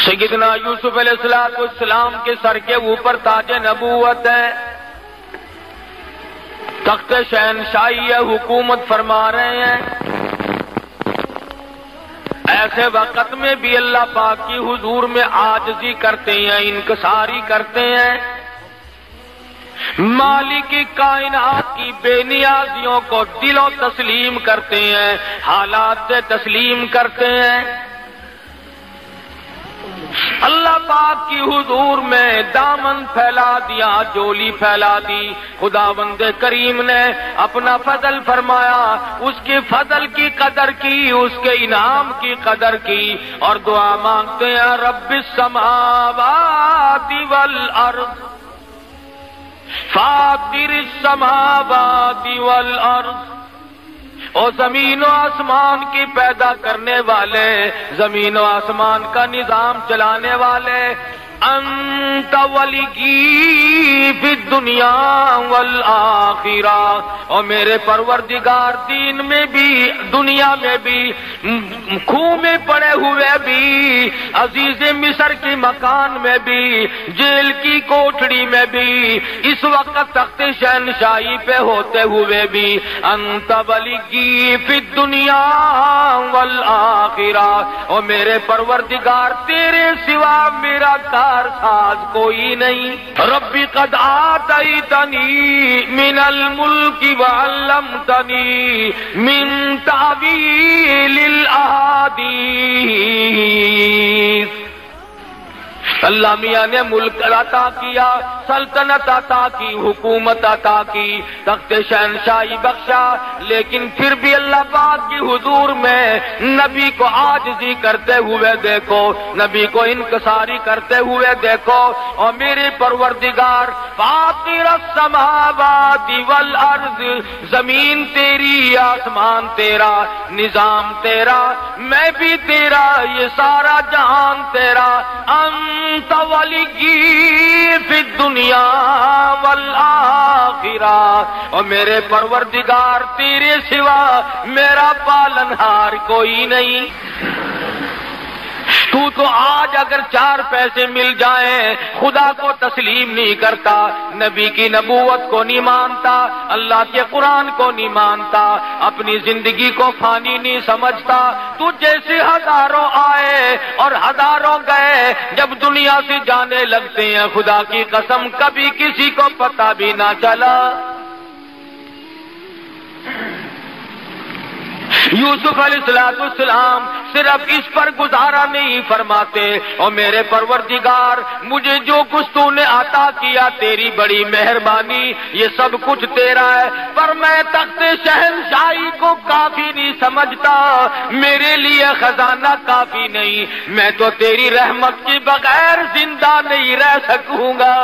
سیدنا یوسف علیہ السلام کے سر کے اوپر تاج نبوت ہے، تخت شہنشاہی ہے، حکومت فرما رہے ہیں۔ ایسے وقت میں بھی اللہ پاک کی حضور میں عاجزی کرتے ہیں، انکساری کرتے ہیں، مالک کائنات کی بے نیازیوں کو دلوں تسلیم کرتے ہیں، حالات سے تسلیم کرتے ہیں۔ اللہ پاک کی حضور میں دامن پھیلا دیا، جولی پھیلا دی۔ خداوند کریم نے اپنا فضل فرمایا، اس کے فضل کی قدر کی، اس کے انعام کی قدر کی، اور دعا مانگتے ہیں رب السماوات والارض فاطر السماوات والارض، او زمین و آسمان کی پیدا کرنے والے، زمین و آسمان کا نظام چلانے والے، انت ولی فی الدنیا والآخرہ، اور میرے پروردگار دین میں بھی دنیا میں بھی، خوں میں پڑے ہوئے بھی، عزیز مصر کی مکان میں بھی، جیل کی کوٹڑی میں بھی، اس وقت تخت شہنشاہی پہ ہوتے ہوئے بھی، انت ولی فی الدنیا والآخرہ، اور میرے پروردگار تیرے سوا میرا ساز کوئی نہیں۔ ربی قد آتیتنی من الملک وعلمتنی من تعویل الاحادیث، اللہ میاں نے ملک عطا کیا، سلطنت عطا کی، حکومت عطا کی، تخت شہنشاہی بخشا، لیکن پھر بھی اللہ پاک کی حضور میں نبی کو عاجزی کرتے ہوئے دیکھو، نبی کو انکساری کرتے ہوئے دیکھو۔ اور میرے پروردگار فاطر السماوات والارض، زمین تیری، آسمان تیرا، نظام تیرا، میں بھی تیرا، یہ سارا جہان تیرا، انت ولی فی الدنیا والآخرہ، اور میرے پروردگار تیرے سوا میرا پالنہار کوئی نہیں۔ تو آج اگر 4 پیسے مل جائیں خدا کو تسلیم نہیں کرتا، نبی کی نبوت کو نہیں مانتا، اللہ کے قرآن کو نہیں مانتا، اپنی زندگی کو فانی نہیں سمجھتا، تو جیسے ہزاروں آئے اور ہزاروں گئے، جب دنیا سے جانے لگتے ہیں خدا کی قسم کبھی کسی کو پتہ بھی نہ چلا۔ یوسف علیہ السلام صرف اس پر گزارا نہیں فرماتے، اور میرے پروردگار مجھے جو کچھ تو نے عطا کیا تیری بڑی مہربانی، یہ سب کچھ تیرا ہے، پر میں تخت شہنشاہی کو کافی نہیں سمجھتا، میرے لیے خزانہ کافی نہیں، میں تو تیری رحمت کے بغیر زندہ نہیں رہ سکوں گا۔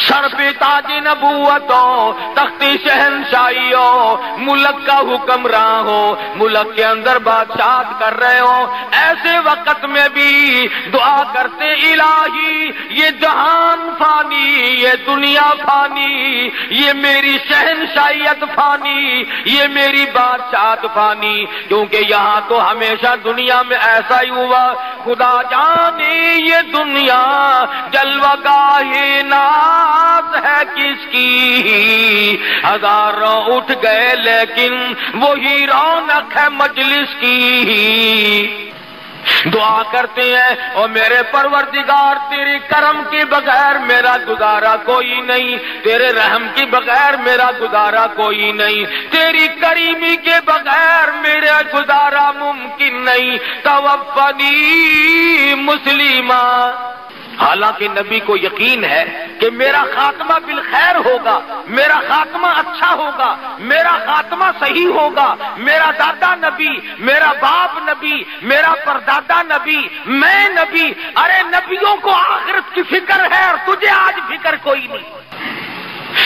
سر پہ تاج نبوت ہو، تخت شہنشاہی ہو، ملک کا حکمراں ہو، ملک کے اندر بادشاہت کر رہے ہو، ایسے وقت میں بھی دعا کرتے الہی یہ جہان فانی، یہ دنیا فانی، یہ میری شہنشاہیت فانی، یہ میری بادشاہت فانی، کیونکہ یہاں تو ہمیشہ دنیا میں ایسا ہی ہوا، خدا جانے یہ دنیا جلوہ گاہ ناز ہے کس کی، ہزاروں اٹھ گئے لیکن وہی رونق ہے مجلس کی۔ دعا کرتے ہیں اور میرے پروردگار تیرے کرم کے بغیر میرا گزارا کوئی نہیں، تیرے رحم کے بغیر میرا گزارا کوئی نہیں، تیری کریمی کے بغیر میرا گزارا ممکن نہیں، توفنی مسلمہ۔ حالانکہ نبی کو یقین ہے کہ میرا خاتمہ بالخیر ہوگا، میرا خاتمہ اچھا ہوگا، میرا خاتمہ صحیح ہوگا، میرا دادا نبی، میرا باپ نبی، میرا پردادا نبی، میں نبی، ارے نبیوں کو آخرت کی فکر ہے اور تجھے آج فکر کوئی نہیں۔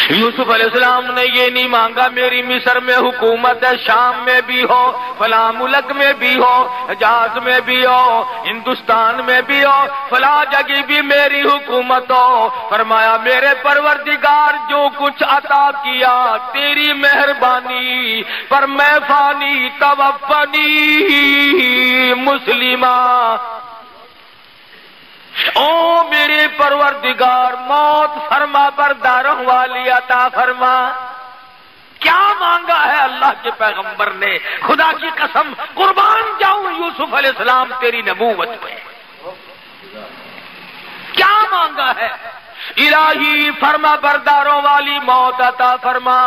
یوسف علیہ السلام نے یہ نہیں مانگا میری مصر میں حکومت ہے، شام میں بھی ہو، فلاں ملک میں بھی ہو، حجاز میں بھی ہو، ہندوستان میں بھی ہو، فلاں جگہ بھی میری حکومت ہو۔ فرمایا میرے پروردگار جو کچھ عطا کیا تیری مہربانی، پر میں فانی، توفنی مسلمہ۔ او میرے پروردگار موت فرما برداروں والی عطا فرما. کیا مانگا ہے اللہ کے پیغمبر نے؟ خدا کی قسم قربان جاؤں یوسف علیہ السلام تیری نبوت پہ. کیا مانگا ہے؟ الہی فرما برداروں والی موت عطا فرما،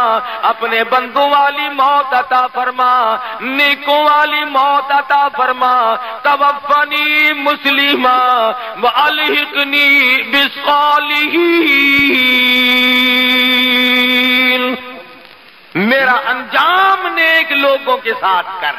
اپنے بندوں والی موت عطا فرما، نیکوں والی موت عطا فرما. توفنی مسلما والحقنی بالصالحین. میرا انجام نیک لوگوں کے ساتھ کر.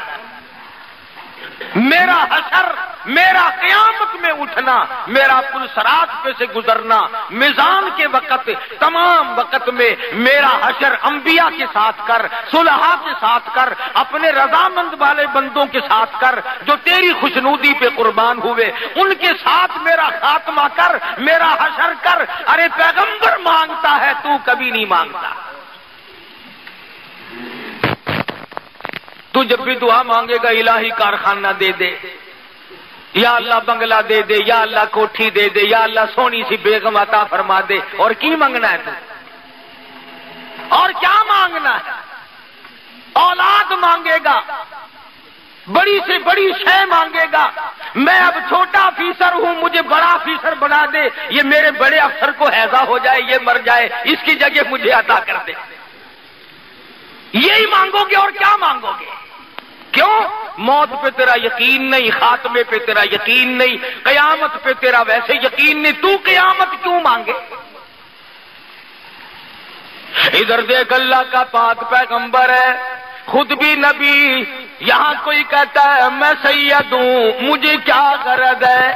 میرا حشر، میرا قیامت میں اٹھنا، میرا پلسرات پہ سے گزرنا، میزان کے وقت، تمام وقت میں میرا حشر انبیاء کے ساتھ کر، صلحاء کے ساتھ کر، اپنے رضامند والے بندوں کے ساتھ کر جو تیری خوشنودی پہ قربان ہوئے، ان کے ساتھ میرا خاتمہ کر، میرا حشر کر. ارے پیغمبر مانگتا ہے، تو کبھی نہیں مانگتا. تو جب بھی دعا مانگے گا الہی کارخانہ دے دے، یا اللہ بنگلہ دے دے، یا اللہ کوٹھی دے دے، یا اللہ سونی سی بیگم عطا فرما دے. اور کی مانگنا ہے تو؟ اور کیا مانگنا ہے؟ اولاد مانگے گا، بڑی سے بڑی شے مانگے گا. میں اب چھوٹا افیسر ہوں، مجھے بڑا افیسر بنا دے، یہ میرے بڑے افسر کو ہیضہ ہو جائے، یہ مر جائے، اس کی جگہ مجھے عطا کر دے. یہی مانگو گے اور کیا مانگو گے؟ کیوں؟ موت پہ تیرا یقین نہیں، خاتمے پہ تیرا یقین نہیں، قیامت پہ تیرا ویسے یقین نہیں. تو قیامت کیوں مانگے؟ ادھر دیکھ اللہ کا پاک پیغمبر ہے، خود بھی نبی. یہاں کوئی کہتا ہے میں سید ہوں، مجھے کیا غرض ہے؟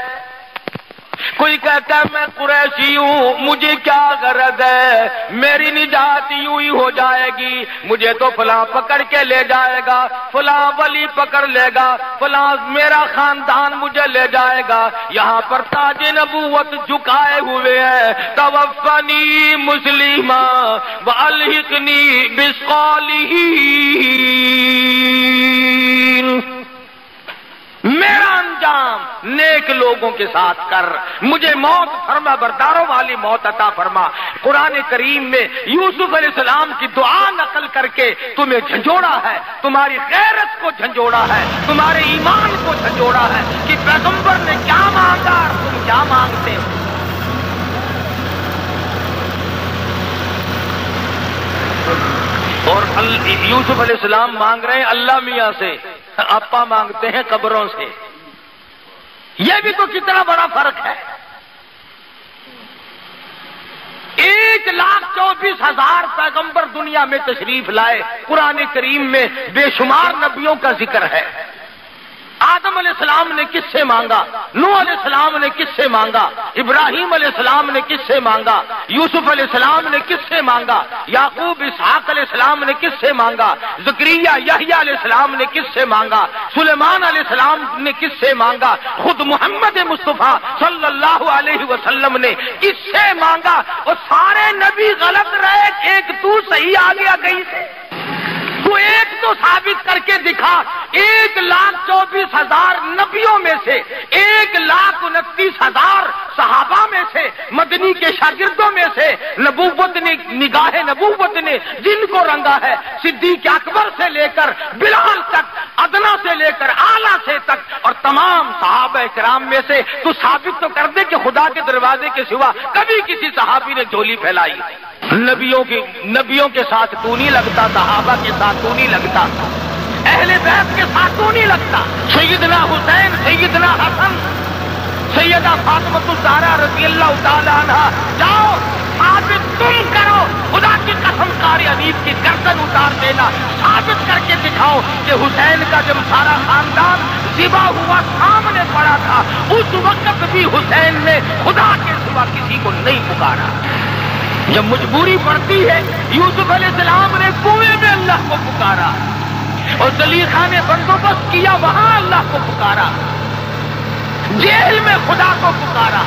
کوئی کہتا ہے میں قریشی ہوں، مجھے کیا غرض ہے؟ میری نجات یوں ہی ہو جائے گی، مجھے تو فلاں پکڑ کے لے جائے گا، فلاں ولی پکڑ لے گا، فلاں میرا خاندان مجھے لے جائے گا. یہاں پر تاج نبوت جھکائے ہوئے ہیں. توفنی مسلما والحقنی بالصالحین. میرا انجام نیک لوگوں کے ساتھ کر، مجھے موت فرما برداروں والی موت عطا فرما. قرآن کریم میں یوسف علیہ السلام کی دعا نقل کر کے تمہیں جھنجھوڑا ہے، تمہاری غیرت کو جھنجھوڑا ہے، تمہارے ایمان کو جھنجھوڑا ہے کہ پیغمبر نے کیا مانگا اور تم کیا مانگتے ہو. اور یوسف علیہ السلام مانگ رہے ہیں اللہ میاں سے، آپا مانگتے ہیں قبروں سے. یہ بھی تو کتنا بڑا فرق ہے. 1,24,000 پیغمبر دنیا میں تشریف لائے. قرآن کریم میں بے شمار نبیوں کا ذکر ہے. آدم علیہ السلام نے کس سے مانگا؟ نوح علیہ السلام نے کس سے مانگا؟ ابراہیم علیہ السلام نے کس سے مانگا؟ یوسف علیہ السلام نے کس سے مانگا؟ یعقوب اسحاق علیہ السلام نے کس سے مانگا؟ زکریا یحییٰ علیہ السلام نے کس سے مانگا؟ سلیمان علیہ السلام نے کس سے مانگا؟ خود محمد مصطفیٰ صلی اللہ علیہ وسلم نے کس سے مانگا؟ اور سارے نبی غلط رہے، ایک تو صحیح آ گیا کہیں سے. تو ایک تو ثابت کر کے دکھا. 1,24,000 نبیوں میں سے 1,29,000 صحابہ میں سے، مدنی کے شاگردوں میں سے نبوت نے، نگاہ نبوت نے جن کو رنگا ہے، صدیق اکبر سے لے کر بلال تک، ادنا سے لے کر اعلیٰ سے تک، اور تمام صحابہ کرام میں سے تو ثابت تو کر دے کہ خدا کے دروازے کے سوا کبھی کسی صحابی نے جھولی پھیلائی. نبیوں کے ساتھ تو نہیں لگتا، صحابہ کے ساتھ تو نہیں لگتا، اہل بیت کے ساتھ تو نہیں لگتا. سیدنا حسین، سیدنا حسن، سیدہ فاطمہ الزہرا رضی اللہ تعالی عنہا، جاؤ ثابت تم کرو. خدا کی قسم قاری حنیف کی گردن اتار دینا، ثابت کر کے دکھاؤ کہ حسین کا جب سارا خاندان ذبح ہوا سامنے پڑا تھا، اس وقت بھی حسین نے خدا کے سوا کسی کو نہیں پکارا. جب مجبوری پڑتی ہے، یوسف علیہ السلام نے کنویں میں اللہ کو پکارا، اور زلیخا نے بندوبست کیا وہاں اللہ کو پکارا، جیل میں خدا کو پکارا.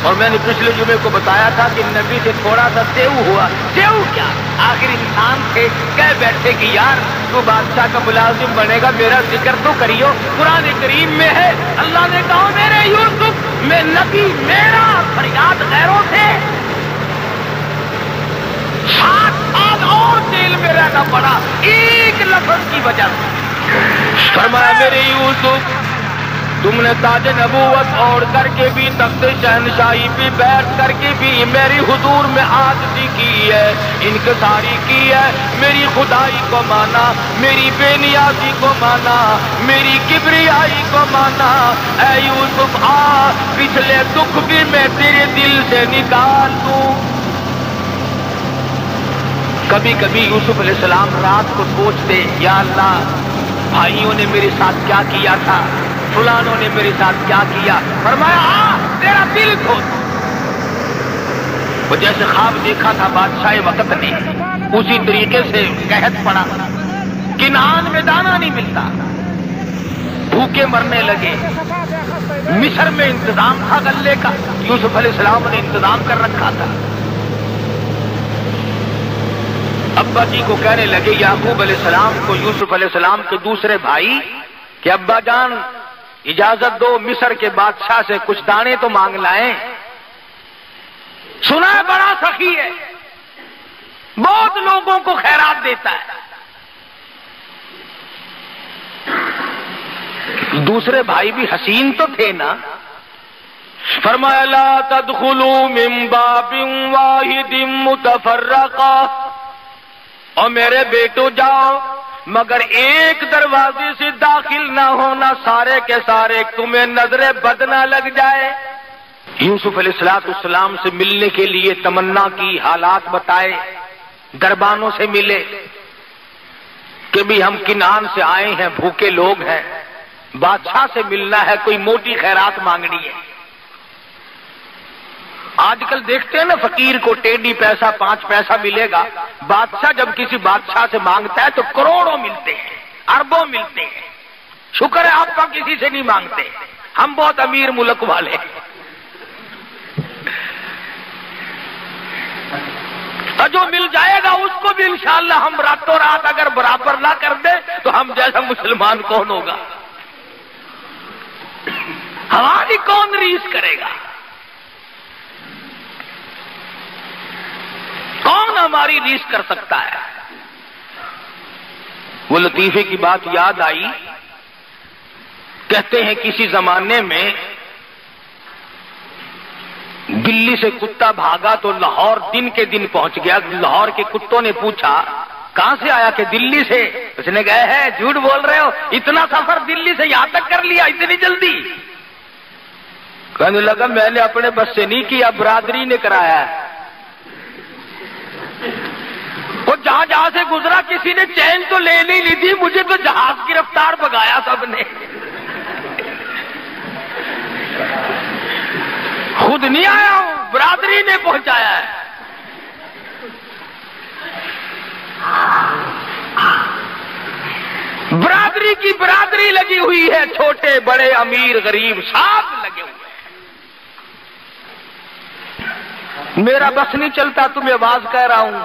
اور میں نے پچھلے جمعے کو بتایا تھا کہ نبی سے تھوڑا سا تیو ہوا. تیو کیا؟ آخر انسان تھے، کہہ بیٹھے کہ یار تو بادشاہ کا ملازم بنے گا، میرا ذکر تو کریو. قرآن کریم میں ہے اللہ نے کہا میرے یوسف میں نبی میرا فریاد غیروں سے 7 سال اور جیل میں رہنا پڑا ایک لفظ کی وجہ سے۔ فرمایا میرے یوسف تم نے تاج نبوت اوڑھ کر کے بھی تخت شہنشاہی پہ بیٹھ کر کے بھی میری حضور میں عاجزی کی ہے، انکساری کی ہے، میری خدائی کو مانا، میری بے نیازی کو مانا، میری کبریائی کو مانا۔ اے یوسف آ پچھلے دکھ بھی میں تیرے دل سے نکال دوں۔ کبھی کبھی یوسف علیہ السلام رات کو سوچتے یا اللہ بھائیوں نے میرے ساتھ کیا کیا تھا، فلانوں نے میرے ساتھ کیا کیا۔ فرمایا تیرا دل کھول۔ وہ جیسے خواب دیکھا تھا بادشاہ وقت نے اسی طریقے سے قحط پڑا، کنعان میں دانا نہیں ملتا، بھوکے مرنے لگے۔ مصر میں انتظام تھا غلے کا، یوسف علیہ السلام نے انتظام کر رکھا تھا۔ ابا جی کو کہنے لگے یعقوب علیہ السلام کو، یوسف علیہ السلام کے دوسرے بھائی کہ ابا جان اجازت دو مصر کے بادشاہ سے کچھ دانے تو مانگ لائیں، سنا ہے بڑا سخی ہے، بہت لوگوں کو خیرات دیتا ہے۔ دوسرے بھائی بھی حسین تو تھے نا۔ فرمایا لا تدخلوا من باب واحد متفرقا، اور میرے بیٹو جاؤ مگر ایک دروازے سے داخل نہ ہونا، سارے کے سارے تمہیں نظر بد نہ لگ جائے۔ یوسف علیہ السلام سے ملنے کے لیے تمنا کی، حالات بتائے، دربانوں سے ملے کہ بھی ہم کنعان سے آئے ہیں، بھوکے لوگ ہیں، بادشاہ سے ملنا ہے، کوئی موٹی خیرات مانگنی ہے۔ آج کل دیکھتے ہیں نا فقیر کو ٹیڈی پیسہ 5 پیسہ ملے گا، بادشاہ جب کسی بادشاہ سے مانگتا ہے تو کروڑوں ملتے ہیں، اربوں ملتے ہیں۔ شکر ہے آپ کا کسی سے نہیں مانگتے، ہم بہت امیر ملک والے ہیں۔ اور جو مل جائے گا اس کو بھی انشاءاللہ ہم راتوں رات اگر برابر نہ کر دیں تو ہم جیسا مسلمان کون ہوگا؟ ہماری کون ریس کرے گا؟ کون ہماری ریس کر سکتا ہے؟ وہ لطیفے کی بات یاد آئی، کہتے ہیں کسی زمانے میں دلی سے کتا بھاگا تو لاہور دن کے دن پہنچ گیا۔ لاہور کے کتوں نے پوچھا کہاں سے آیا؟ کہ دلی سے۔ اس نے کہا ہے جھوٹ بول رہے ہو، اتنا سفر دلی سے یہاں تک کر لیا اتنی جلدی؟ کہنے لگا میں نے اپنے بس سے نہیں کیا، برادری نے کرایا ہے۔ وہ جہاں جہاں سے گزرا کسی نے چین تو لے نہیں لی تھی، مجھے تو جہاز کی رفتار بگایا سب نے، خود نہیں آیا ہوں، برادری نے پہنچایا ہے۔ برادری کی برادری لگی ہوئی ہے، چھوٹے بڑے امیر غریب سب لگے ہوئے ہیں۔ میرا بس نہیں چلتا، تمہیں آواز کہہ رہا ہوں،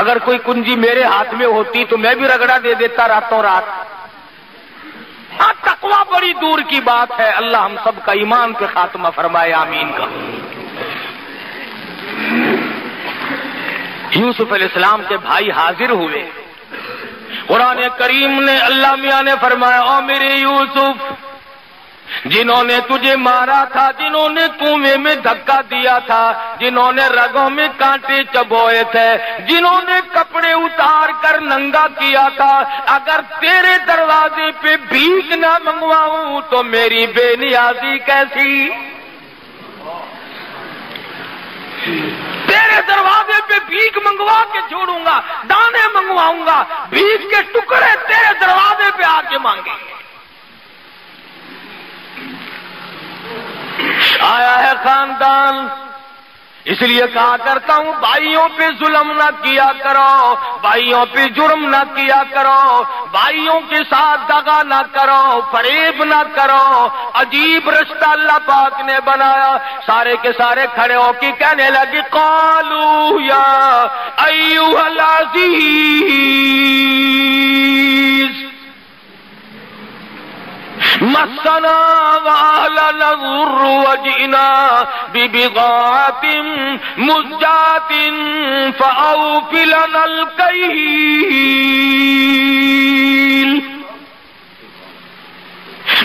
اگر کوئی کنجی میرے ہاتھ میں ہوتی تو میں بھی رگڑا دے دیتا راتوں رات۔ ہاں تقویٰ بڑی دور کی بات ہے، اللہ ہم سب کا ایمان پہ خاتمہ فرمائے، آمین کا۔ یوسف علیہ السلام کے بھائی حاضر ہوئے، قرآن کریم نے اللہ میاں نے فرمایا او میرے یوسف، جنہوں نے تجھے مارا تھا، جنہوں نے کنویں میں دھکا دیا تھا، جنہوں نے رگوں میں کانٹے چبوئے تھے، جنہوں نے کپڑے اتار کر ننگا کیا تھا، اگر تیرے دروازے پہ بھیک نہ منگواؤں تو میری بے نیازی کیسی؟ تیرے دروازے پہ بھیک منگوا کے چھوڑوں گا، دانے منگواؤں گا، بھیک کے ٹکڑے تیرے دروازے پہ آ کے مانگیں گے۔ آیا ہے خاندان، اس لیے کہا کرتا ہوں بھائیوں پہ ظلم نہ کیا کرو، بھائیوں پہ جرم نہ کیا کرو، بھائیوں کے ساتھ دغا نہ کرو، فریب نہ کرو۔ عجیب رشتہ اللہ پاک نے بنایا۔ سارے کے سارے کھڑے ہو کے کہنے لگے قالوا یا ایھا العزیز مسنا واہلنا نضر وجئنا ببضاعة مزجاة فأوف لنا الكيل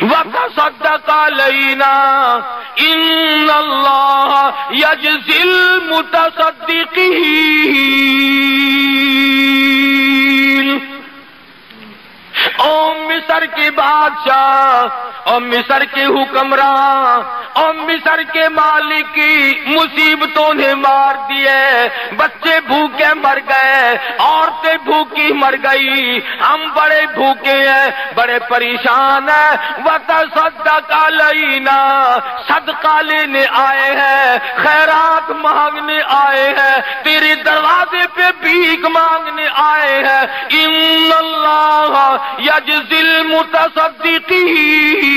وتصدق علينا إن الله يجزي المتصدقين۔ او مصر کے بادشاہ اور مصر کے حکمراں اور مصر کے مالک کی مصیبتوں نے مار دیے، بچے بھوکے مر گئے، عورتیں بھوکی مر گئی، ہم بڑے بھوکے ہیں، بڑے پریشان ہیں۔ وتصدق علینا، صدقہ لینے آئے ہیں، خیرات مانگنے آئے ہیں، تیرے دروازے پہ بھیک مانگنے آئے ہیں۔ ان اللہ یجزی المتصدقین،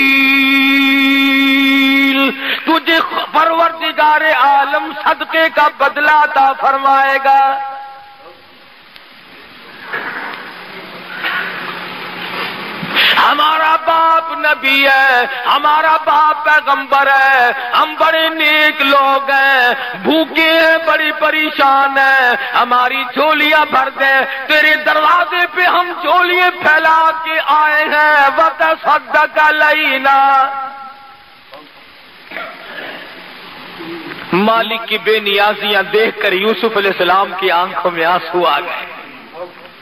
تجھے پروردگار عالم صدقے کا بدلہ عطا فرمائے گا۔ ہمارا باپ نبی ہے، ہمارا باپ پیغمبر ہے، ہم بڑے نیک لوگ ہیں، بھوکے ہیں، بڑی پریشان ہیں، ہماری جھولیاں بھر دے، تیرے دروازے پہ ہم جھولیاں پھیلا کے آئے ہیں۔ وتصدق علینا، مالک کی بے نیازیاں دیکھ کر یوسف علیہ السلام کی آنکھوں میں آنسو آ گئے۔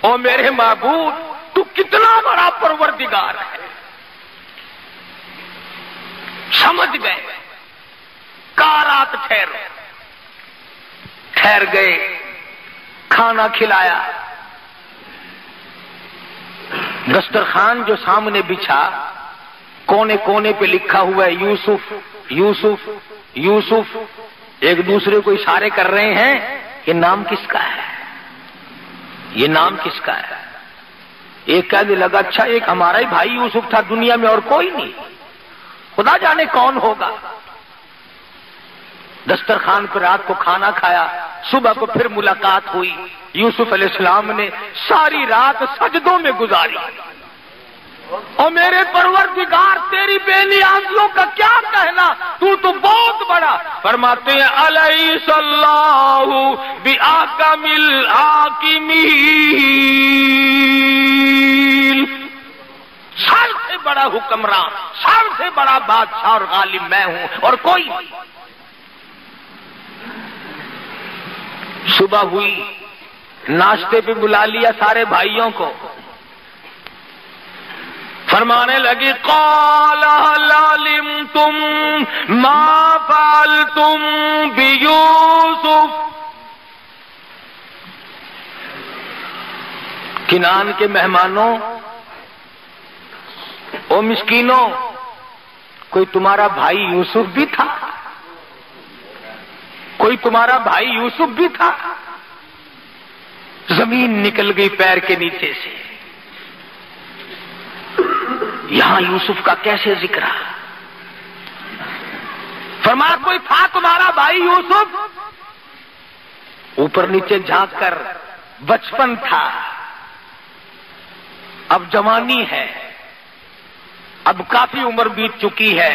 او میرے معبود، تو کتنا بڑا پروردگار ہے، سمجھ گئے۔ کارات ٹھہر گئے، کھانا کھلایا، دسترخوان جو سامنے بچھا، کونے کونے پہ لکھا ہوا ہے یوسف یوسف یوسف، ایک دوسرے کو اشارے کر رہے ہیں، یہ نام کس کا ہے، یہ نام کس کا ہے؟ ایک کہنے لگا اچھا ایک ہمارا ہی بھائی یوسف تھا، دنیا میں اور کوئی نہیں، خدا جانے کون ہوگا۔ دسترخوان پر رات کو کھانا کھایا، صبح کو پھر ملاقات ہوئی، یوسف علیہ السلام نے ساری رات سجدوں میں گزاری۔ اور میرے پروردگار تیری بے نیازیوں کا کیا کہنا، تو بہت بڑا۔ فرماتے ہیں الیس اللہ بأحکم الحاکمین، سب سے بڑا حکمراں، سب سے بڑا بادشاہ اور غالب میں ہوں اور کوئی نہیں۔ صبح ہوئی، ناشتے پہ بلا لیا سارے بھائیوں کو، فرمانے لگی قال هل علمتم ما فعلتم بیوسف، کنعان کے مہمانوں، او مسکینوں، کوئی تمہارا بھائی یوسف بھی تھا، کوئی تمہارا بھائی یوسف بھی تھا۔ زمین نکل گئی پیر کے نیچے سے، یہاں یوسف کا کیسے ذکر ہے؟ فرمایا کوئی تھا تمہارا بھائی یوسف؟ اوپر نیچے جھانک کر بچپن تھا، اب جوانی ہے، اب کافی عمر بیت چکی ہے،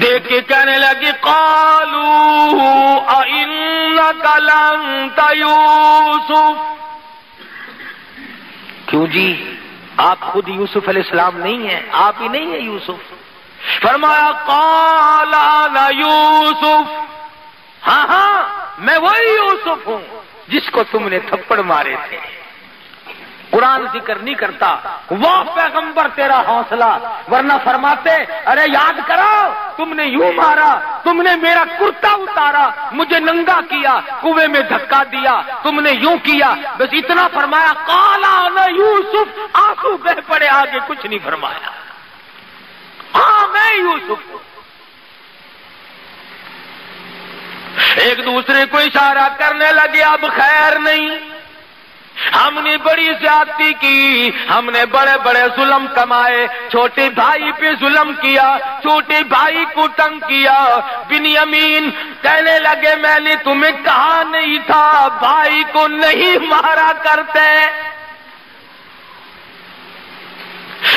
دیکھ کے کہنے لگی قالوا اِنَّكَ لَأَنْتَ یوسف، کیوں جی آپ خود یوسف علیہ السلام نہیں ہیں، آپ ہی نہیں ہیں یوسف؟ فرمایا قال انا یوسف، ہاں ہاں میں وہی یوسف ہوں جس کو تم نے تھپڑ مارے تھے۔ قرآن ذکر نہیں کرتا، وہ پیغمبر تیرا حوصلہ، ورنہ فرماتے ارے یاد کرو تم نے یوں مارا، تم نے میرا کرتا اتارا، مجھے ننگا کیا، کنویں میں دھکا دیا، تم نے یوں کیا، بس اتنا فرمایا قال انا یوسف، آنسو بہ پڑے، آگے کچھ نہیں فرمایا۔ ہاں میں یوسف ہوں۔ ایک دوسرے کو اشارہ کرنے لگے اب خیر نہیں، ہم نے بڑی زیادتی کی، ہم نے بڑے بڑے ظلم کمائے، چھوٹے بھائی پہ ظلم کیا، چھوٹے بھائی کو تنگ کیا۔ بنیامین کہنے لگے میں نے تمہیں کہا نہیں تھا بھائی کو نہیں مارا کرتے؟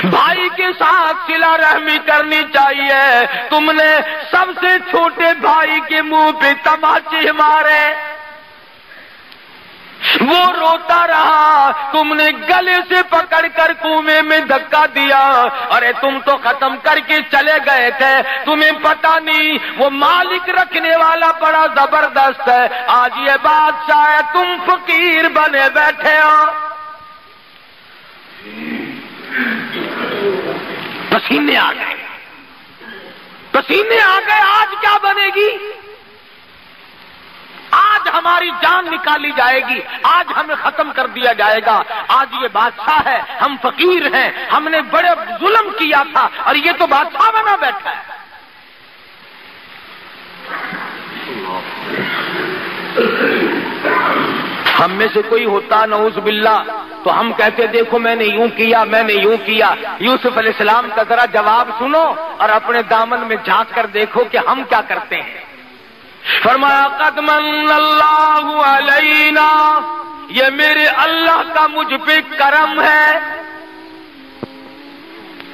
بھائی کے ساتھ صلہ رحمی کرنی چاہیے. تم نے سب سے چھوٹے بھائی کے منہ پہ تماچے مارے، وہ روتا رہا، تم نے گلے سے پکڑ کر کنویں میں دھکا دیا. ارے تم تو ختم کر کے چلے گئے تھے، تمہیں پتہ نہیں وہ مالک رکھنے والا بڑا زبردست ہے. آج یہ بادشاہ ہے، تم فقیر بنے بیٹھے ہو. پسینے آ گئے، پسینے آ گئے. آج کیا بنے گی؟ آج ہماری جان نکالی جائے گی، آج ہمیں ختم کر دیا جائے گا. آج یہ بادشاہ ہے، ہم فقیر ہیں، ہم نے بڑے ظلم کیا تھا اور یہ تو بادشاہ بنا بیٹھا ہے. ہم میں سے کوئی ہوتا نعوذ باللہ تو ہم کہتے دیکھو میں نے یوں کیا، میں نے یوں کیا. یوسف علیہ السلام کا ذرا جواب سنو اور اپنے دامن میں جھانک کر دیکھو کہ ہم کیا کرتے ہیں. فرمایا قد من اللہ علینا، یہ میرے اللہ کا مجھ پہ کرم ہے،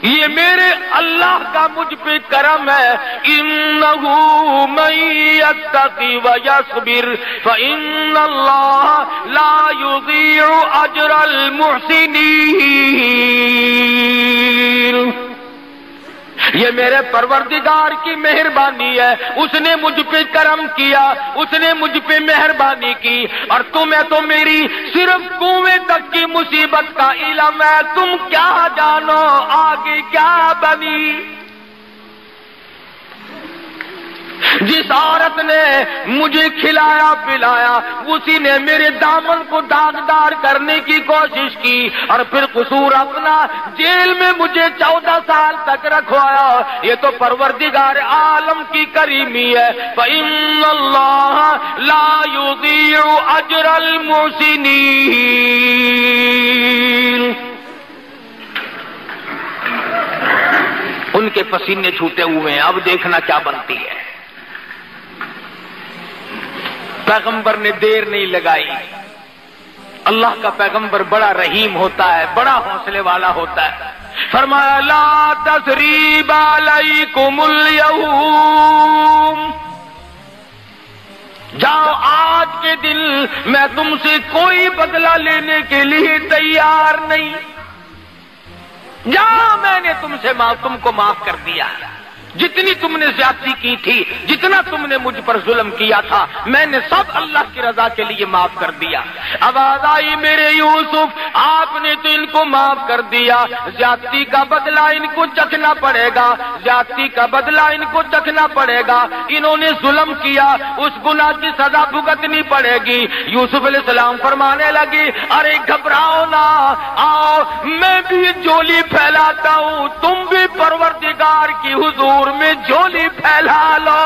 یہ میرے اللہ کا مجھ پہ کرم ہے. انہ من یتقی ویصبر فان اللہ لا یضیع اجر المحسنین. یہ میرے پروردگار کی مہربانی ہے، اس نے مجھ پہ کرم کیا، اس نے مجھ پہ مہربانی کی. اور تمہیں تو میری صرف کنویں تک کی مصیبت کا علم ہے، تم کیا جانو آگے کیا بنی. جس عورت نے مجھے کھلایا پلایا اسی نے میرے دامن کو داغدار کرنے کی کوشش کی اور پھر قصور اپنا جیل میں مجھے 14 سال تک رکھوایا. یہ تو پروردگار عالم کی کریمی ہے. فإن اللہ لا یضیع اجر المحسنین. ان کے پسینے چھوٹے ہوئے ہیں، اب دیکھنا کیا بنتی ہے. پیغمبر نے دیر نہیں لگائی. اللہ کا پیغمبر بڑا رحیم ہوتا ہے، بڑا حوصلے والا ہوتا ہے. فرمایا لا تثریب علیکم اليوم، جاؤ آج کے دن میں تم سے کوئی بدلہ لینے کے لیے تیار نہیں. جاؤ میں نے تم کو معاف کر دیا. جتنی تم نے زیادتی کی تھی، جتنا تم نے مجھ پر ظلم کیا تھا، میں نے سب اللہ کی رضا کے لیے معاف کر دیا. آواز آئی میرے یوسف آپ نے تو ان کو معاف کر دیا، زیادتی کا بدلہ ان کو چکھنا پڑے گا، زیادتی کا بدلہ ان کو چکھنا پڑے گا. انہوں نے ظلم کیا، اس گناہ کی سزا بھگتنی پڑے گی. یوسف علیہ السلام فرمانے لگی ارے گھبراؤ نہ، آؤ میں بھی جولی پھیلاتا ہوں، تم بھی پروردگار کی حضور میں جولی پھیلا لو.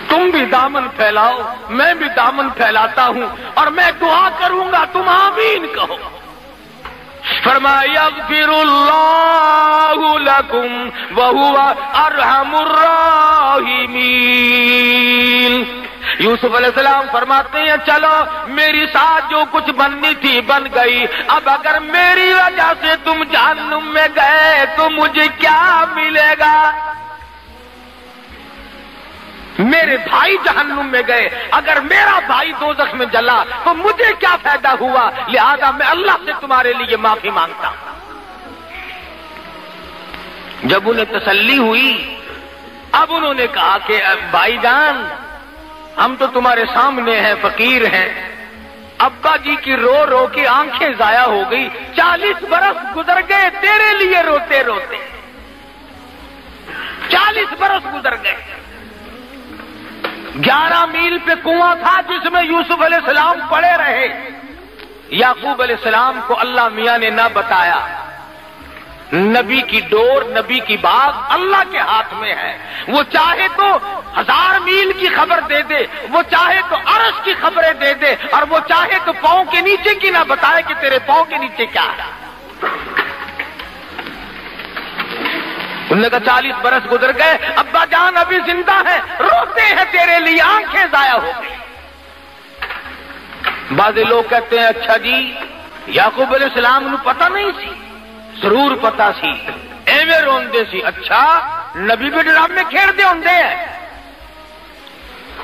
تم بھی دامن پھیلاؤ، میں بھی دامن پھیلاتا ہوں اور میں دعا کروں گا، تم آمین کہو. فرمایا یغفر اللہ لکم وہو ارحم الراحمین. یوسف علیہ السلام فرماتے ہیں چلو میری ساتھ جو کچھ بننی تھی بن گئی، اب اگر میری وجہ سے تم جہنم میں گئے تو مجھے کیا ملے گا؟ میرے بھائی جہنم میں گئے، اگر میرا بھائی دوزخ میں جلا تو مجھے کیا فائدہ ہوا؟ لہذا میں اللہ سے تمہارے لیے معافی مانگتا ہوں. جب انہیں تسلی ہوئی اب انہوں نے کہا کہ بھائی جان ہم تو تمہارے سامنے ہیں، فقیر ہیں. ابا جی کی رو رو کے آنکھیں ضائع ہو گئی، 40 برس گزر گئے تیرے لیے روتے روتے، 40 برس گزر گئے. 11 میل پہ کنواں تھا جس میں یوسف علیہ السلام پڑے رہے. یعقوب علیہ السلام کو اللہ میاں نے نہ بتایا. نبی کی ڈور، نبی کی بات اللہ کے ہاتھ میں ہے. وہ چاہے تو 1000 میل کی خبر دے دے، وہ چاہے تو عرش کی خبریں دے دے، اور وہ چاہے تو پاؤں کے نیچے کی نہ بتائے کہ تیرے پاؤں کے نیچے کیا ہے. انہوں نے کہا 40 برس گزر گئے، ابا جان ابھی زندہ ہے، روتے ہیں تیرے لیے، آنکھیں ضائع ہو گئی. بعض لوگ کہتے ہیں اچھا جی یعقوب علیہ السلام نو پتہ نہیں سی، ضرور پتا سی ایویں روندے سی. اچھا نبی بھی ڈرامے کھیلتے ہوندے ہیں؟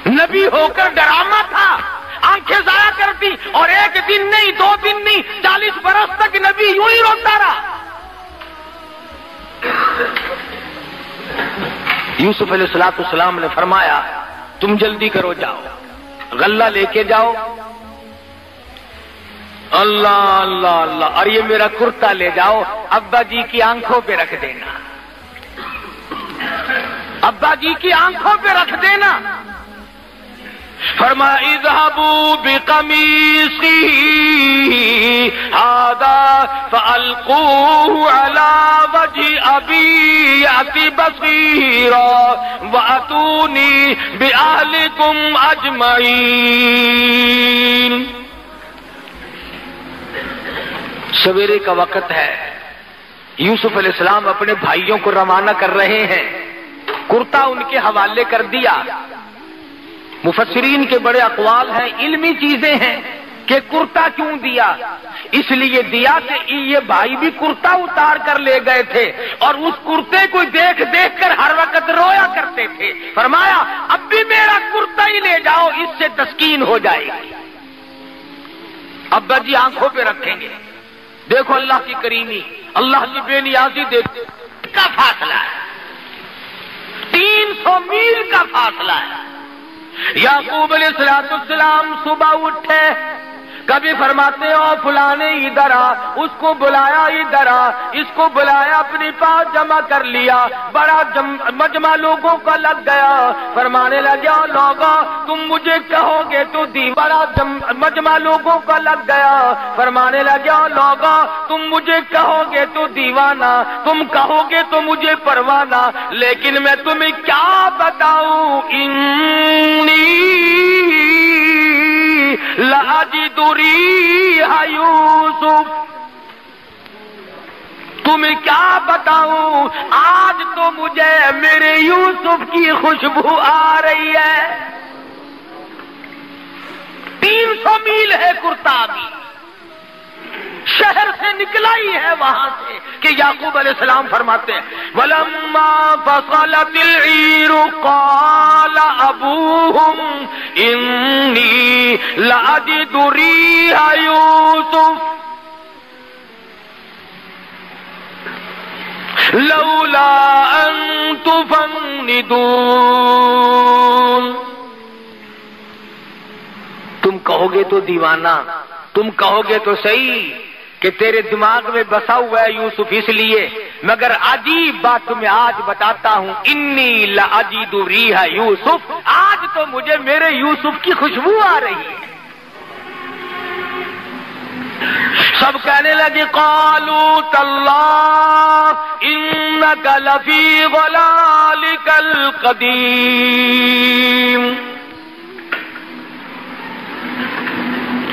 نبی ہو کر ڈرامہ تھا، آنکھیں ضائع کرتی اور ایک دن نہیں 2 دن نہیں 40 برس تک نبی یوں ہی روتا رہا. یوسف علیہ السلام نے فرمایا تم جلدی کرو، جاؤ غلہ لے کے جاؤ. اللہ اللہ اللہ، اور یہ میرا کرتا لے جاؤ، ابا جی کی آنکھوں پہ رکھ دینا، ابا جی کی آنکھوں پہ رکھ دینا. فرمایا اذهبوا بقميصي هذا فألقوه على وجه أبي يأتي بصيرا وأتوني بأهلكم أجمعين. سویرے کا وقت ہے، یوسف علیہ السلام اپنے بھائیوں کو روانہ کر رہے ہیں. کرتا ان کے حوالے کر دیا. مفسرین کے بڑے اقوال ہیں، علمی چیزیں ہیں کہ کرتا کیوں دیا. اس لیے دیا کہ یہ بھائی بھی کرتا اتار کر لے گئے تھے اور اس کرتے کو دیکھ دیکھ کر ہر وقت رویا کرتے تھے. فرمایا اب بھی میرا کرتا ہی لے جاؤ، اس سے تسکین ہو جائے گی. ابا جی آنکھوں پہ رکھیں گے. دیکھو اللہ کی کریمی، اللہ کی بے نیازی دیکھتے کا فاصلہ ہے، 300 میل کا فاصلہ ہے. یعقوب علیہ السلام صبح اٹھے، کبھی فرماتے ہو فلانے ادھر آ، اس کو بلایا ادھر آ، اس کو بلایا اپنی پاس جمع کر لیا. بڑا مجمع لوگوں کا لگ گیا. فرمانے لگا لوگوں تم مجھے کہو گے تو بڑا مجمع لوگوں کا لگ گیا. فرمانے لگا لوگوں تم مجھے کہو گے تو دیوانہ، تم کہو گے تو مجھے پروانہ، لیکن میں تمہیں کیا بتاؤں انی لاجد ریح یوسف. تمہیں کیا بتاؤں آج تو مجھے میرے یوسف کی خوشبو آ رہی ہے. 300 میل ہے کرتا، بھی شہر سے نکلا ہی ہے وہاں سے کہ یعقوب علیہ السلام فرماتے ہیں وَلَمَّا فَصَلَتِ الْعِيرُ قَالَ أَبُوهُمْ إِنِّي لَأَجِدُ رِيحَ يُوسُفَ لَوْلَا أَن تُفَنِّدُونَ. تم کہو گے تو دیوانہ، تم کہو گے تو صحیح کہ تیرے دماغ میں بسا ہوا ہے یوسف اس لیے، مگر عجیب بات تمہیں آج بتاتا ہوں انی لاجد ریح یوسف. آج تو مجھے میرے یوسف کی خوشبو آ رہی ہے. سب کہنے لگے قالوا تاللہ انک لفی ضلالک القدیم.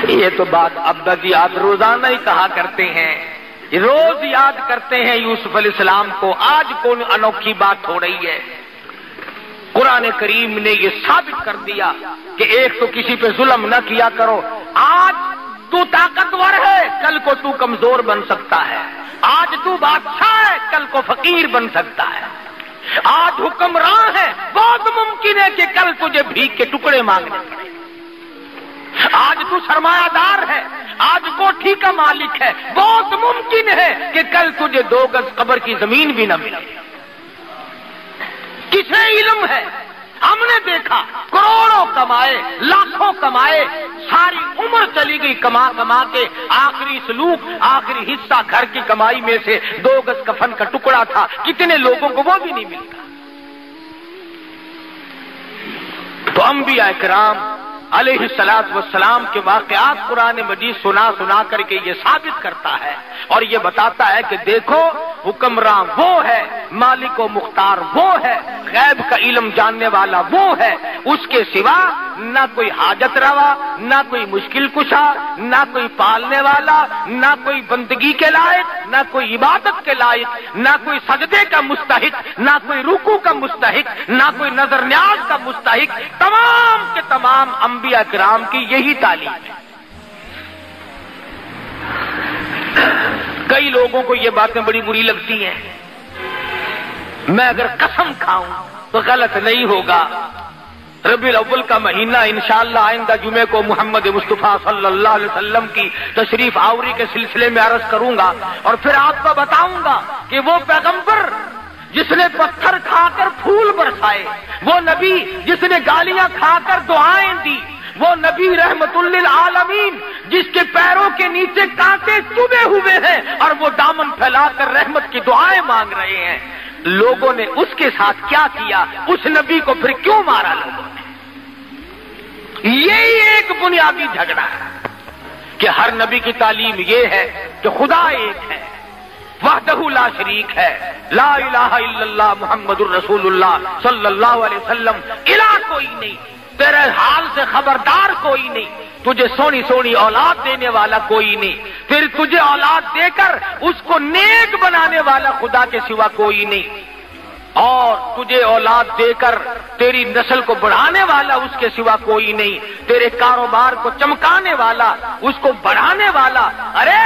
یہ تو بات ابا جی آج روزانہ ہی کہا کرتے ہیں، روز یاد کرتے ہیں یوسف علیہ السلام کو. آج کون انوکھی بات ہو رہی ہے؟ قرآن کریم نے یہ ثابت کر دیا کہ ایک تو کسی پہ ظلم نہ کیا کرو. آج تو طاقتور ہے، کل کو تو کمزور بن سکتا ہے. آج تو بادشاہ ہے، کل کو فقیر بن سکتا ہے. آج حکمراں ہے، بہت ممکن ہے کہ کل تجھے بھیک کے ٹکڑے مانگنے پڑے. آج تو سرمایہ دار ہے، آج کوٹھی کا مالک ہے، بہت ممکن ہے کہ کل تجھے 2 گز قبر کی زمین بھی نہ ملے. کسے علم ہے؟ ہم نے دیکھا کروڑوں کمائے، لاکھوں کمائے، ساری عمر چلی گئی کما کما کے، آخری سلوک آخری حصہ گھر کی کمائی میں سے 2 گز کفن کا ٹکڑا تھا. کتنے لوگوں کو وہ بھی نہیں ملتا. تو انبیاء کرام علیہ الصلوۃ والسلام کے واقعات قرآن مجید سنا سنا کر کے یہ ثابت کرتا ہے اور یہ بتاتا ہے کہ دیکھو حکمراں وہ ہے، مالک و مختار وہ ہے، غیب کا علم جاننے والا وہ ہے. اس کے سوا نہ کوئی حاجت روا، نہ کوئی مشکل کشا، نہ کوئی پالنے والا، نہ کوئی بندگی کے لائق، نہ کوئی عبادت کے لائق، نہ کوئی سجدے کا مستحق، نہ کوئی رکوع کا مستحق، نہ کوئی نظر نیاز کا مستحق. تمام کے تمام انبیاء کرام کی یہی تعلیم ہے. کئی لوگوں کو یہ باتیں بڑی بری لگتی ہیں. میں اگر قسم کھاؤں تو غلط نہیں ہوگا. ربیع الاول کا مہینہ انشاءاللہ آئندہ جمعے کو محمد مصطفیٰ صلی اللہ علیہ وسلم کی تشریف آوری کے سلسلے میں عرض کروں گا اور پھر آپ کو بتاؤں گا کہ وہ پیغمبر جس نے پتھر کھا کر پھول برسائے، وہ نبی جس نے گالیاں کھا کر دعائیں دی، وہ نبی رحمت للعالمین جس کے پیروں کے نیچے کانٹے چبھے ہوئے ہیں اور وہ دامن پھیلا کر رحمت کی دعائیں مانگ رہے ہیں، لوگوں نے اس کے ساتھ کیا کیا؟ اس نبی کو پھر کیوں مارا لوگوں نے؟ یہی ایک بنیادی جھگڑا ہے کہ ہر نبی کی تعلیم یہ ہے کہ خدا ایک ہے، وحدہ لا شریک ہے، لا الہ الا اللہ محمد الرسول اللہ صلی اللہ علیہ وسلم، الہ کوئی نہیں، تیرے حال سے خبردار کوئی نہیں، تجھے سونی سونی اولاد دینے والا کوئی نہیں، پھر تجھے اولاد دے کر اس کو نیک بنانے والا خدا کے سوا کوئی نہیں، اور تجھے اولاد دے کر تیری نسل کو بڑھانے والا اس کے سوا کوئی نہیں، تیرے کاروبار کو چمکانے والا، اس کو بڑھانے والا. ارے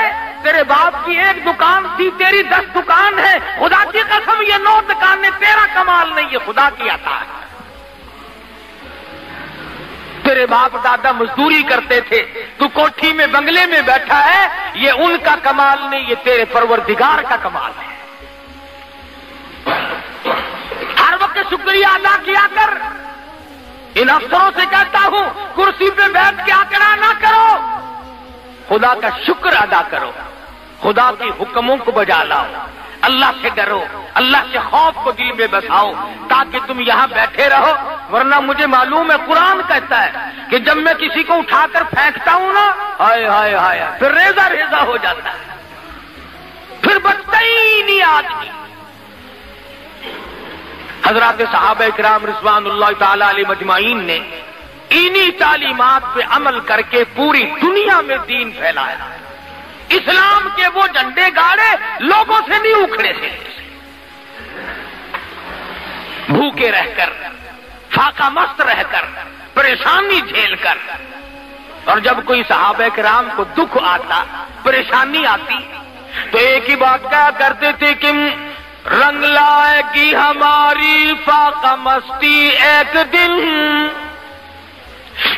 تیرے باپ کی ایک دکان تھی، تیری 10 دکان ہے، خدا کی قسم یہ 9 دکانیں تیرا کمال نہیں، یہ خدا کی عطا ہے. تیرے باپ دادا مزدوری کرتے تھے، تو کوٹھی میں بنگلے میں بیٹھا ہے، یہ ان کا کمال نہیں، یہ تیرے پروردگار کا کمال ہے. ہر وقت شکریہ ادا کیا کر. ان افسروں سے کہتا ہوں کرسی پہ بیٹھ کے آکڑا نہ کرو، خدا کا شکر ادا کرو، خدا کے حکموں کو بجا لاؤ، اللہ سے ڈرو، اللہ سے خوف کو دل میں بساؤ تاکہ تم یہاں بیٹھے رہو. ورنہ مجھے معلوم ہے قرآن کہتا ہے کہ جب میں کسی کو اٹھا کر پھینکتا ہوں نا، ہائے ہائے ہائے، پھر ریزہ ریزہ ہو جاتا ہے، پھر بچتا ہی نہیں آدمی. حضرات صحابہ کرام رضوان اللہ تعالی علیہ مجمعین نے انہی تعلیمات پہ عمل کر کے پوری دنیا میں دین پھیلایا. اسلام کے وہ جھنڈے گاڑے لوگوں سے نہیں اکھڑے تھے، بھوکے رہ کر، فاقہ مست رہ کر، پریشانی جھیل کر. اور جب کوئی صحابہ کرام کو دکھ آتا، پریشانی آتی، تو ایک ہی بات کہا کرتے تھے کہ رنگ لائے گی ہماری فاقہ مستی ایک دن،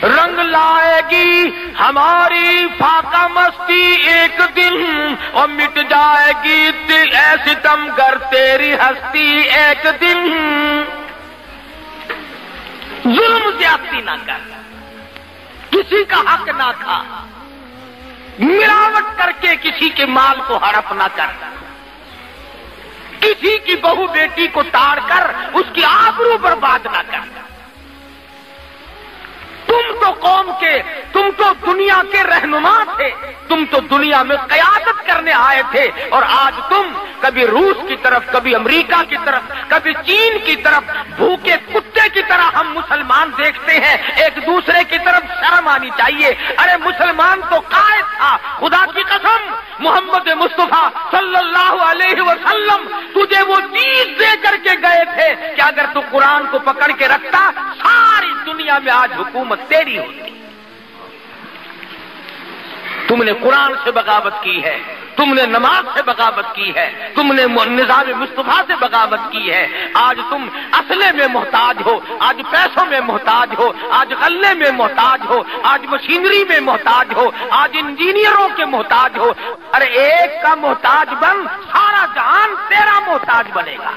رنگ لائے گی ہماری فاقہ مستی ایک دن، اور مٹ جائے گی دل اے ستم گر تیری ہستی ایک دن. ظلم زیادتی نہ کر، کسی کا حق نہ کھا، ملاوٹ کر کے کسی کے مال کو ہڑپ نہ کر، کسی کی بہو بیٹی کو تاڑ کر اس کی آبرو برباد نہ کر. تم تو قوم کے، تم تو دنیا کے رہنما تھے، تم تو دنیا میں قیادت کرنے آئے تھے، اور آج تم کبھی روس کی طرف، کبھی امریکہ کی طرف، کبھی چین کی طرف، بھوکے کتے کی طرح ہم مسلمان دیکھتے ہیں. ایک دوسرے کی طرف شرم آنی چاہیے. ارے مسلمان تو قائد تھا، خدا کی قسم محمد مصطفیٰ صلی اللہ علیہ وسلم تجھے وہ چیز دے کر کے گئے تھے کہ اگر تو قرآن کو پکڑ کے رکھتا ساری دنیا میں آج حکومت تیری ہوتی. تم نے قرآن سے بغاوت کی ہے، تم نے نماز سے بغاوت کی ہے، تم نے نظام مصطفیٰ سے بغاوت کی ہے. آج تم اسلحے میں محتاج ہو، آج پیسوں میں محتاج ہو، آج غلے میں محتاج ہو، آج مشینری میں محتاج ہو، آج انجینئروں کے محتاج ہو. ارے ایک کا محتاج بن، سارا جہان تیرا محتاج بنے گا.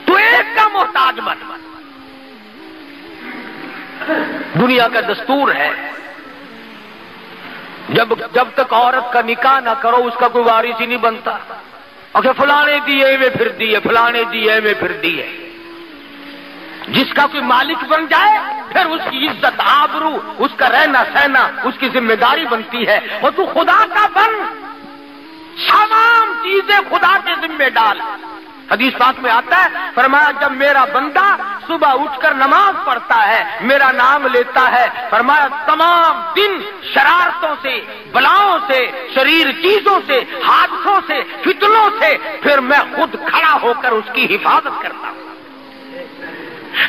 تو ایک کا محتاج بن. دنیا کا دستور ہے جب تک عورت کا نکاح نہ کرو اس کا کوئی وارث ہی نہیں بنتا. اور فلانے دیے میں پھر دیے، فلانے دیے میں پھر دیے. جس کا کوئی مالک بن جائے پھر اس کی عزت، آبرو، اس کا رہنا سہنا اس کی ذمہ داری بنتی ہے. اور تو خدا کا بن، تمام چیزیں خدا کے ذمہ ڈال. حدیث پاک میں آتا ہے، فرمایا جب میرا بندہ صبح اٹھ کر نماز پڑھتا ہے، میرا نام لیتا ہے، فرمایا تمام دن شرارتوں سے، بلاؤں سے، شریر چیزوں سے، حادثوں سے، فتنوں سے پھر میں خود کھڑا ہو کر اس کی حفاظت کرتا ہوں.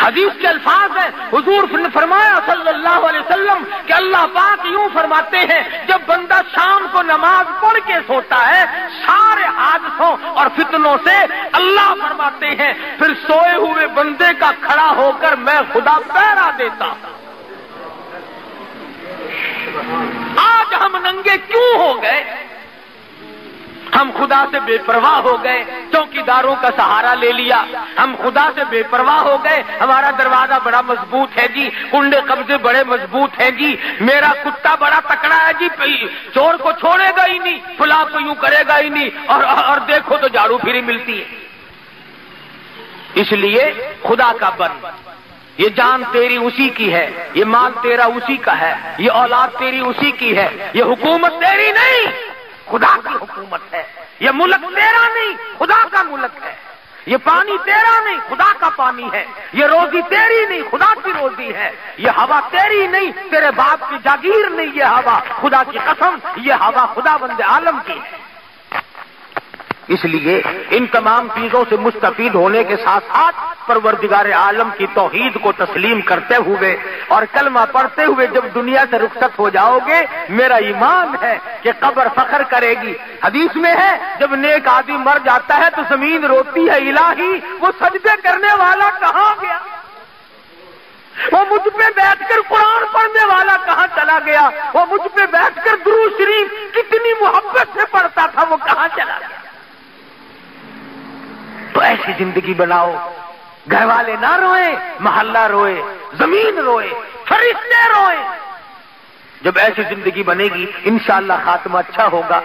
حدیث کے الفاظ ہیں، حضور نے فرمایا صلی اللہ علیہ وسلم کہ اللہ پاک یوں فرماتے ہیں جب بندہ شام کو نماز پڑھ کے سوتا ہے سارے حادثوں اور فتنوں سے اللہ فرماتے ہیں پھر سوئے ہوئے بندے کا کھڑا ہو کر میں خدا پہرا دیتا ہوں۔ آج ہم ننگے کیوں ہو گئے؟ ہم خدا سے بے پرواہ ہو گئے، چوکیداروں کا سہارا لے لیا، ہم خدا سے بے پرواہ ہو گئے، ہمارا دروازہ بڑا مضبوط ہے جی، کنڈے قبضے بڑے مضبوط ہیں جی، میرا کتا بڑا تکڑا ہے جی، چور کو چھوڑے گا ہی نہیں، فلاں کو یوں کرے گا ہی نہیں، اور دیکھو تو جھاڑو پھری ملتی ہے۔ اس لیے خدا کا بن، یہ جان تیری اسی کی ہے، یہ مال تیرا اسی کا ہے، یہ اولاد تیری اسی کی ہے، یہ حکومت تیری نہیں خدا کی حکومت ہے، یہ ملک تیرا نہیں خدا کا ملک ہے، یہ پانی تیرا نہیں خدا کا پانی ہے، یہ روزی تیری نہیں خدا کی روزی ہے، یہ ہوا تیری نہیں تیرے باپ کی جاگیر نہیں، یہ ہوا خدا کی قسم یہ ہوا خدا بند عالم کی ہے۔ اس لیے ان تمام چیزوں سے مستفید ہونے کے ساتھ ساتھ پروردگار عالم کی توحید کو تسلیم کرتے ہوئے اور کلمہ پڑھتے ہوئے جب دنیا سے رخصت ہو جاؤ گے، میرا ایمان ہے کہ قبر فخر کرے گی۔ حدیث میں ہے جب نیک آدمی مر جاتا ہے تو زمین روتی ہے الہی وہ سجدے کرنے والا کہاں گیا، وہ مجھ پہ بیٹھ کر قرآن پڑھنے والا کہاں چلا گیا، وہ مجھ پہ بیٹھ کر درود شریف کتنی محبت سے پڑھتا تھا وہ کہاں چلا گیا۔ تو ایسی زندگی بناؤ، گھر والے نہ روئیں، محلہ روئے، زمین روئے، فرشتے روئے۔ جب ایسی زندگی بنے گی انشاءاللہ خاتمہ اچھا ہوگا۔